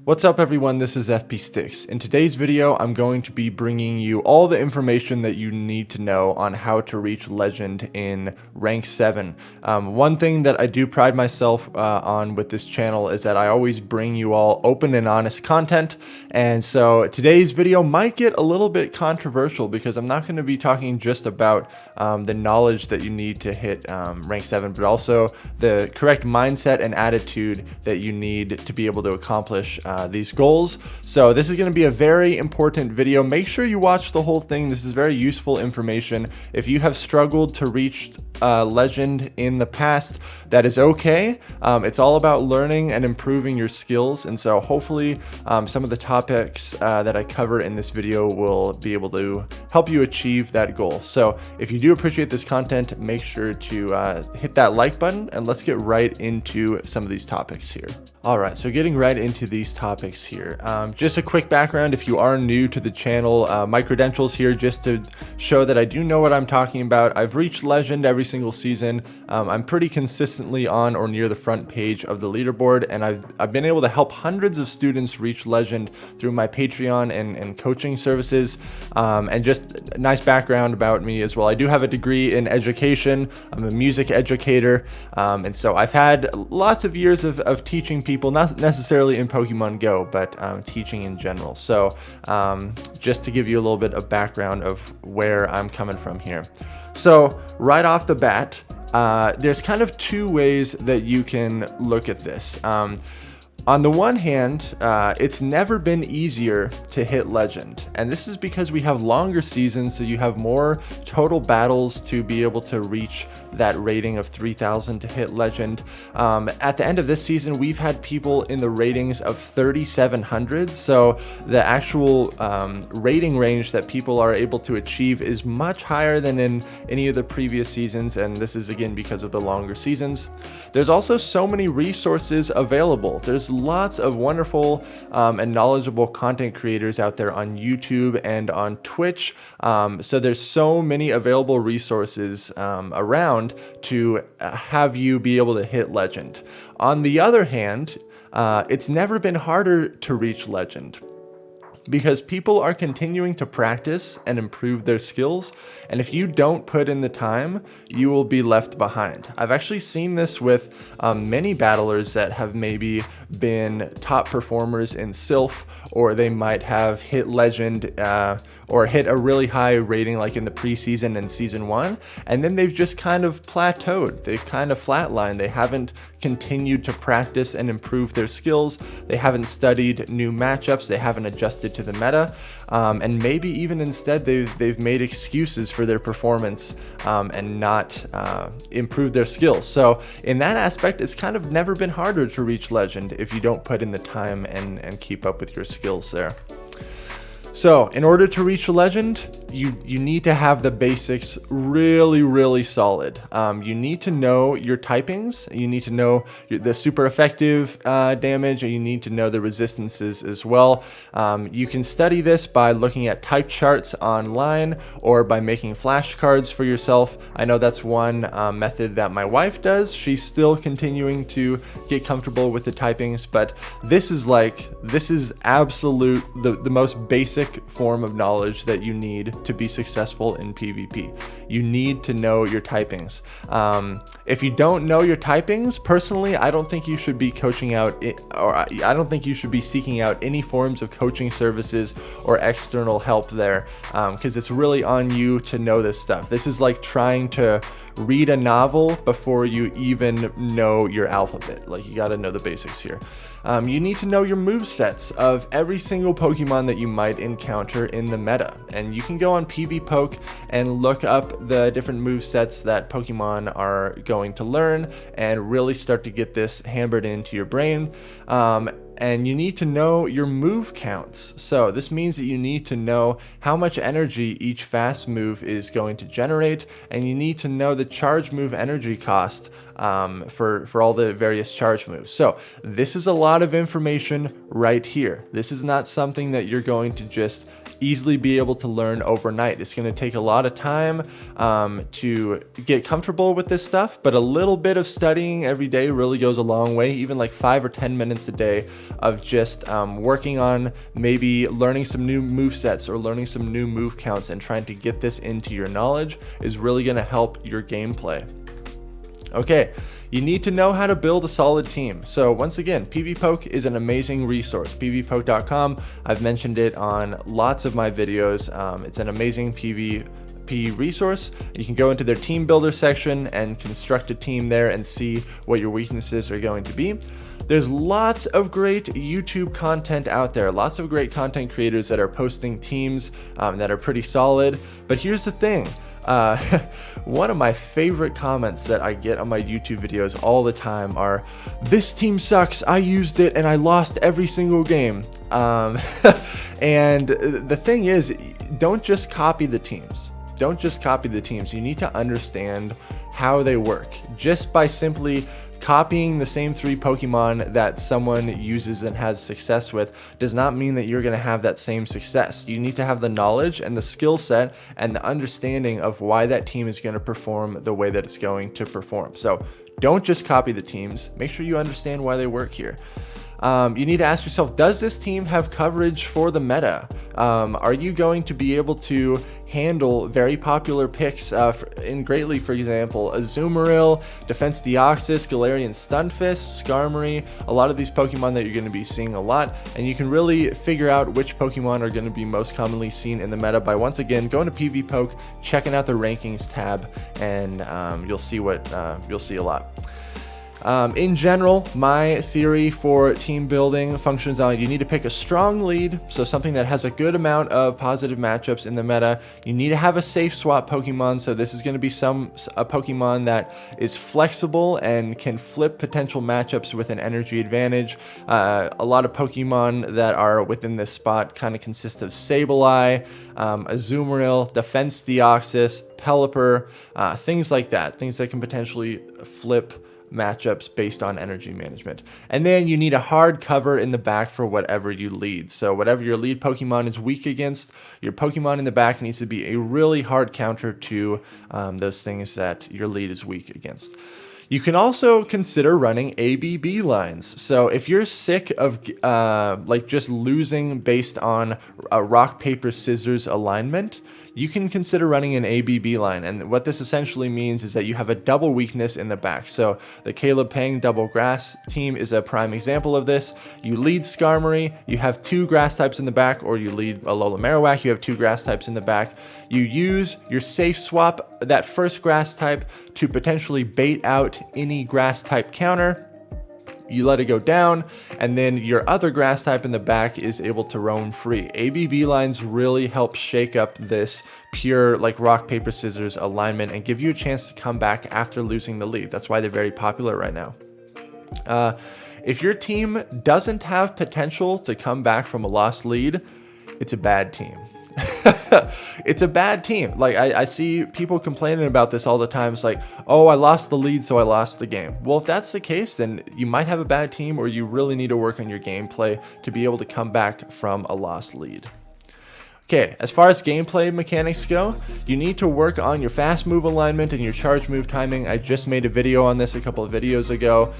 What's up everyone, this is FP Sticks. In today's video, I'm going to be bringing you all the information that you need to know on how to reach Legend in Rank 7. One thing that I do pride myself on with this channel is that I always bring you all open and honest content, and so today's video might get a little bit controversial because I'm not going to be talking just about the knowledge that you need to hit Rank 7, but also the correct mindset and attitude that you need to be able to accomplish these goals. So this is going to be a very important video. Make sure you watch the whole thing. This is very useful information. If you have struggled to reach Legend in the past, that is okay. It's all about learning and improving your skills, and so hopefully some of the topics that I cover in this video will be able to help you achieve that goal. So if you do appreciate this content, make sure to hit that like button, and let's get right into some of these topics here. Alright, so getting right into these topics here. Just a quick background if you are new to the channel. My credentials here just to show that I do know what I'm talking about. I've reached Legend every single season. I'm pretty consistently on or near the front page of the leaderboard, and I've been able to help hundreds of students reach Legend through my Patreon and coaching services. And just a nice background about me as well. I do have a degree in education. I'm a music educator, and so I've had lots of years of teaching people, not necessarily in Pokemon Go, but teaching in general. So just to give you a little bit of background of where I'm coming from here. So right off the bat, there's kind of two ways that you can look at this. On the one hand, it's never been easier to hit Legend, and this is because we have longer seasons, so you have more total battles to be able to reach that rating of 3,000 to hit Legend. At the end of this season, we've had people in the ratings of 3,700, so the actual rating range that people are able to achieve is much higher than in any of the previous seasons, and this is again because of the longer seasons. There's also so many resources available. There's lots of wonderful and knowledgeable content creators out there on YouTube and on Twitch. So there's so many available resources around to have you be able to hit Legend. On the other hand, it's never been harder to reach Legend, because people are continuing to practice and improve their skills, and if you don't put in the time, you will be left behind. I've actually seen this with many battlers that have maybe been top performers in Sylph, or they might have hit Legend or hit a really high rating like in the preseason and season 1, and then they've just kind of plateaued. They've kind of flatlined. They haven't continued to practice and improve their skills. They haven't studied new matchups. They haven't adjusted to the meta, and maybe even instead they've made excuses for their performance and not improved their skills. So in that aspect, it's kind of never been harder to reach Legend if you don't put in the time and keep up with your skills there. So in order to reach Legend, you need to have the basics really solid. You need to know your typings, you need to know the super effective damage, and you need to know the resistances as well. You can study this by looking at type charts online or by making flashcards for yourself. I know that's one method that my wife does. She's still continuing to get comfortable with the typings, but this is absolute the most basic form of knowledge that you need to be successful in PvP. You need to know your typings. If you don't know your typings, personally, I don't think you should be coaching out, or I don't think you should be seeking out any forms of coaching services or external help there, because it's really on you to know this stuff. This is like trying to read a novel before you even know your alphabet. Like, you got to know the basics here. You need to know your movesets of every single Pokemon that you might encounter in the meta, and you can go on PvPoke and look up the different movesets that Pokemon are going to learn and really start to get this hammered into your brain. And you need to know your move counts. So this means that you need to know how much energy each fast move is going to generate, and you need to know the charge move energy cost for all the various charge moves. So this is a lot of information right here. This is not something that you're going to just easily be able to learn overnight. It's going to take a lot of time to get comfortable with this stuff, but a little bit of studying every day really goes a long way. Even like 5 or 10 minutes a day of just working on maybe learning some new move sets or learning some new move counts and trying to get this into your knowledge is really going to help your gameplay. Okay, you need to know how to build a solid team. So once again, PvPoke is an amazing resource. PvPoke.com, I've mentioned it on lots of my videos. It's an amazing PvP resource. You can go into their team builder section and construct a team there and see what your weaknesses are going to be. There's lots of great YouTube content out there, lots of great content creators that are posting teams that are pretty solid. But here's the thing. One of my favorite comments that I get on my YouTube videos all the time are, "This team sucks, I used it and I lost every single game." And the thing is, don't just copy the teams. Don't just copy the teams. You need to understand how they work. Just by simply copying the same 3 Pokemon that someone uses and has success with does not mean that you're going to have that same success. You need to have the knowledge and the skill set and the understanding of why that team is going to perform the way that it's going to perform. So don't just copy the teams. Make sure you understand why they work here. You need to ask yourself, does this team have coverage for the meta? Are you going to be able to handle very popular picks in Greatly, for example, Azumarill, Defense Deoxys, Galarian Stunfisk, Skarmory, a lot of these Pokemon that you're going to be seeing a lot, and you can really figure out which Pokemon are going to be most commonly seen in the meta by, once again, going to PvPoke, checking out the rankings tab, and you'll see a lot. In general, my theory for team building functions on, you need to pick a strong lead, so something that has a good amount of positive matchups in the meta. You need to have a safe swap Pokemon, so this is going to be a Pokemon that is flexible and can flip potential matchups with an energy advantage. A lot of Pokemon that are within this spot kind of consist of Sableye, Azumarill, Defense Deoxys, Pelipper, things like that, things that can potentially flip matchups based on energy management. And then you need a hard cover in the back for whatever you lead. So whatever your lead Pokemon is weak against, your Pokemon in the back needs to be a really hard counter to those things that your lead is weak against. You can also consider running ABB lines. So if you're sick of like just losing based on a rock, paper, scissors alignment, you can consider running an ABB line. And what this essentially means is that you have a double weakness in the back. So the Caleb Pang double grass team is a prime example of this. You lead Skarmory, you have 2 grass types in the back, or you lead Alola Marowak, you have 2 grass types in the back. You use your safe swap, that first grass type, to potentially bait out any grass type counter. You let it go down, and then your other grass type in the back is able to roam free. ABB lines really help shake up this pure like rock, paper, scissors alignment and give you a chance to come back after losing the lead. That's why they're very popular right now. If your team doesn't have potential to come back from a lost lead, it's a bad team. It's a bad team. Like I see people complaining about this all the time. It's like, oh, I lost the lead, so I lost the game. Well, if that's the case, then you might have a bad team, or you really need to work on your gameplay to be able to come back from a lost lead. Okay, as far as gameplay mechanics go, you need to work on your fast move alignment and your charge move timing. I just made a video on this a couple of videos ago.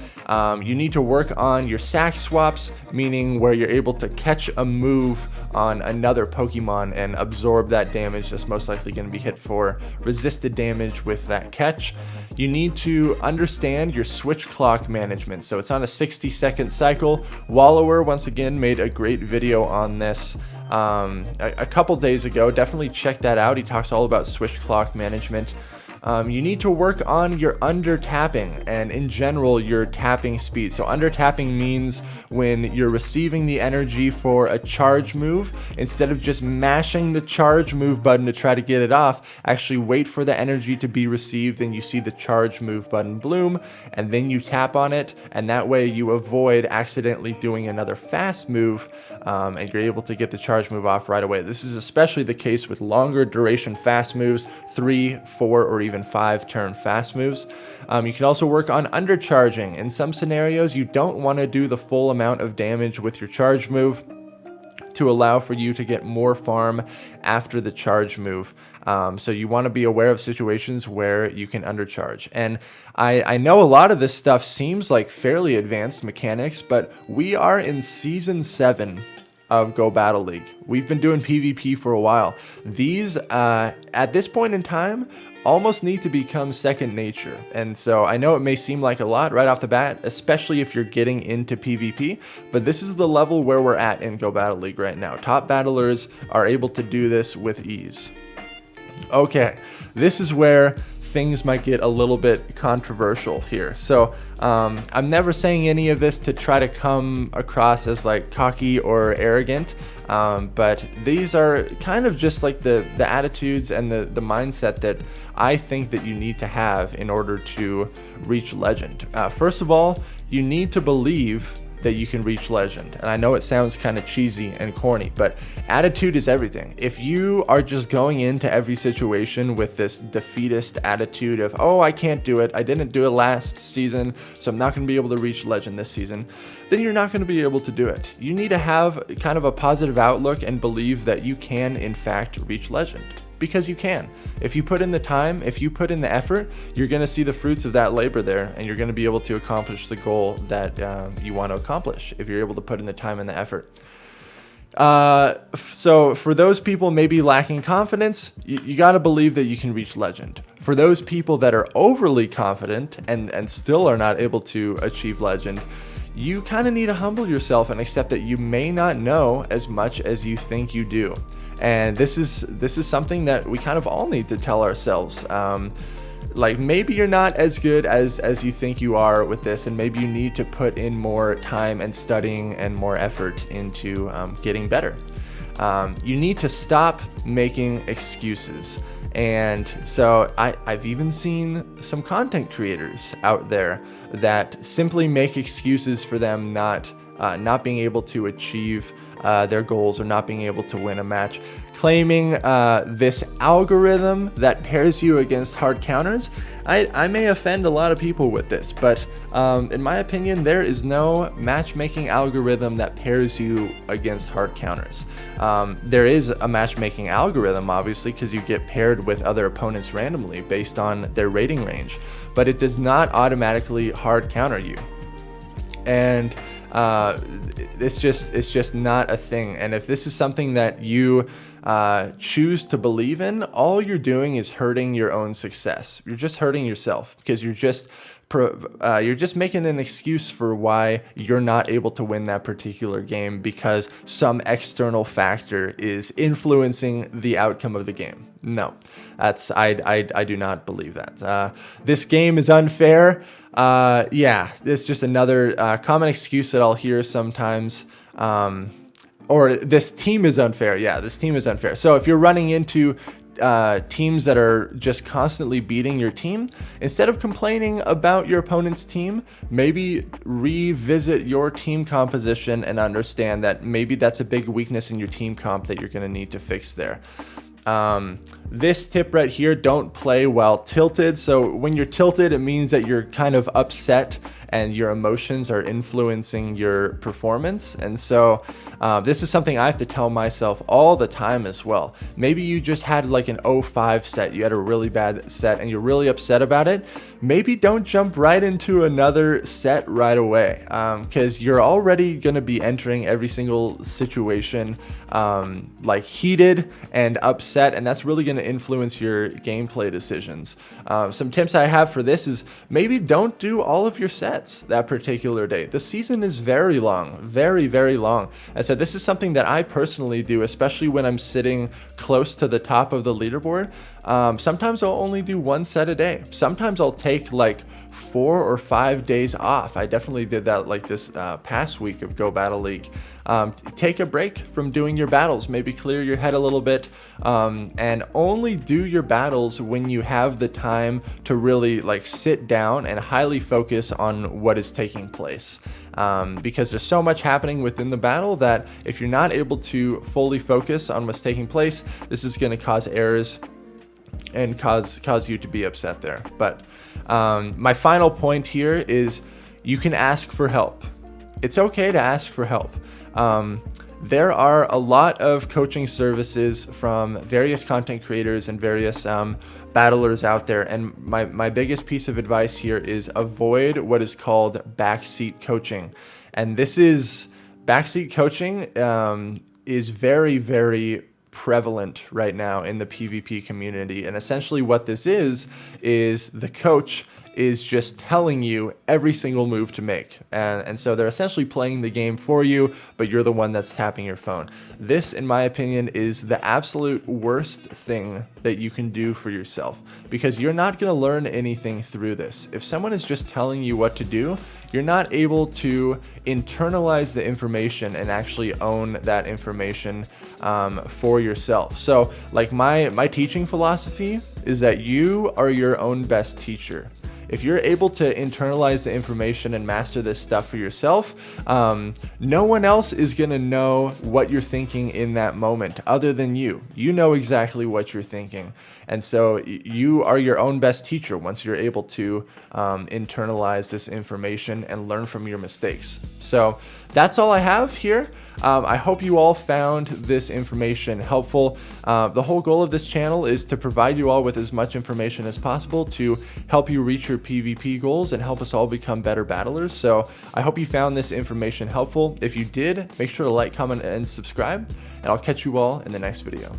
You need to work on your sack swaps, meaning where you're able to catch a move on another Pokemon and absorb that damage that's most likely going to be hit for resisted damage with that catch. You need to understand your switch clock management. So it's on a 60-second cycle. Wallower, once again, made a great video on this a couple days ago. Definitely check that out. He talks all about switch clock management. You need to work on your under tapping and in general your tapping speed. So under tapping means when you're receiving the energy for a charge move, instead of just mashing the charge move button to try to get it off, actually wait for the energy to be received and you see the charge move button bloom, and then you tap on it, and that way you avoid accidentally doing another fast move, and you're able to get the charge move off right away. This is especially the case with longer duration fast moves, 3, 4, or even 5 turn fast moves. You can also work on undercharging. In some scenarios, you don't want to do the full amount of damage with your charge move. to allow for you to get more farm after the charge move. So you want to be aware of situations where you can undercharge. And I know a lot of this stuff seems like fairly advanced mechanics, but we are in Season 7 of Go Battle League. We've been doing PvP for a while. These, at this point in time, almost need to become second nature. And so I know it may seem like a lot right off the bat, especially if you're getting into PvP, but this is the level where we're at in Go Battle League right now. Top battlers are able to do this with ease. Okay, this is where things might get a little bit controversial here. So I'm never saying any of this to try to come across as like cocky or arrogant, but these are kind of just like the attitudes and the mindset that I think that you need to have in order to reach legend. First of all, you need to believe that you can reach legend. And I know it sounds kind of cheesy and corny, but attitude is everything. If you are just going into every situation with this defeatist attitude of, oh, I can't do it, I didn't do it last season, so I'm not going to be able to reach legend this season, then you're not going to be able to do it. You need to have kind of a positive outlook and believe that you can, in fact, reach legend. Because you can. If you put in the time, if you put in the effort, you're going to see the fruits of that labor there, and you're going to be able to accomplish the goal that you want to accomplish if you're able to put in the time and the effort. So for those people maybe lacking confidence, you got to believe that you can reach legend. For those people that are overly confident and still are not able to achieve legend, you kind of need to humble yourself and accept that you may not know as much as you think you do. And this is something that we kind of all need to tell ourselves. Like maybe you're not as good as you think you are with this, and maybe you need to put in more time and studying and more effort into getting better. You need to stop making excuses. And so I've even seen some content creators out there that simply make excuses for them not being able to achieve their goals or not being able to win a match, claiming this algorithm that pairs you against hard counters. I may offend a lot of people with this, but in my opinion, there is no matchmaking algorithm that pairs you against hard counters. There is a matchmaking algorithm, obviously, because you get paired with other opponents randomly based on their rating range, but it does not automatically hard counter you. And it's just not a thing. And if this is something that you choose to believe in, all you're doing is hurting your own success. You're just hurting yourself because you're just making an excuse for why you're not able to win that particular game because some external factor is influencing the outcome of the game. No, I do not believe that. This game is unfair. Yeah, it's just another common excuse that I'll hear sometimes. Or this team is unfair. Yeah, this team is unfair. So if you're running into teams that are just constantly beating your team, instead of complaining about your opponent's team, maybe revisit your team composition and understand that maybe that's a big weakness in your team comp that you're going to need to fix there. This tip right here, don't play while tilted. So when you're tilted, it means that you're kind of upset and your emotions are influencing your performance. And so this is something I have to tell myself all the time as well. Maybe you just had like an 0-5 set, you had a really bad set and you're really upset about it. Maybe don't jump right into another set right away, because you're already going to be entering every single situation like heated and upset, and that's really going to influence your gameplay decisions. Some tips I have for this is maybe don't do all of your sets that particular day. The season is very long, very, very long. And so this is something that I personally do, especially when I'm sitting close to the top of the leaderboard. Sometimes I'll only do one set a day. Sometimes I'll take like 4 or 5 days off. I definitely did that like this past week of Go Battle League. Take a break from doing your battles, maybe clear your head a little bit, and only do your battles when you have the time to really like sit down and highly focus on what is taking place. Because there's so much happening within the battle that if you're not able to fully focus on what's taking place, this is going to cause errors and cause you to be upset there. But my final point here is you can ask for help. it's okay to ask for help. There are a lot of coaching services from various content creators and various battlers out there, and my biggest piece of advice here is avoid what is called backseat coaching. And this is backseat coaching is very, very prevalent right now in the PvP community. And essentially what this is the coach is just telling you every single move to make. And so they're essentially playing the game for you, but you're the one that's tapping your phone. This, in my opinion, is the absolute worst thing that you can do for yourself, because you're not going to learn anything through this. If someone is just telling you what to do, you're not able to internalize the information and actually own that information for yourself. So like my teaching philosophy is that you are your own best teacher. If you're able to internalize the information and master this stuff for yourself, no one else is going to know what you're thinking in that moment other than you. You know exactly what you're thinking. And so you are your own best teacher once you're able to internalize this information and learn from your mistakes. So that's all I have here. I hope you all found this information helpful. The whole goal of this channel is to provide you all with as much information as possible to help you reach your PvP goals and help us all become better battlers. So I hope you found this information helpful. If you did, make sure to like, comment, and subscribe, and I'll catch you all in the next video.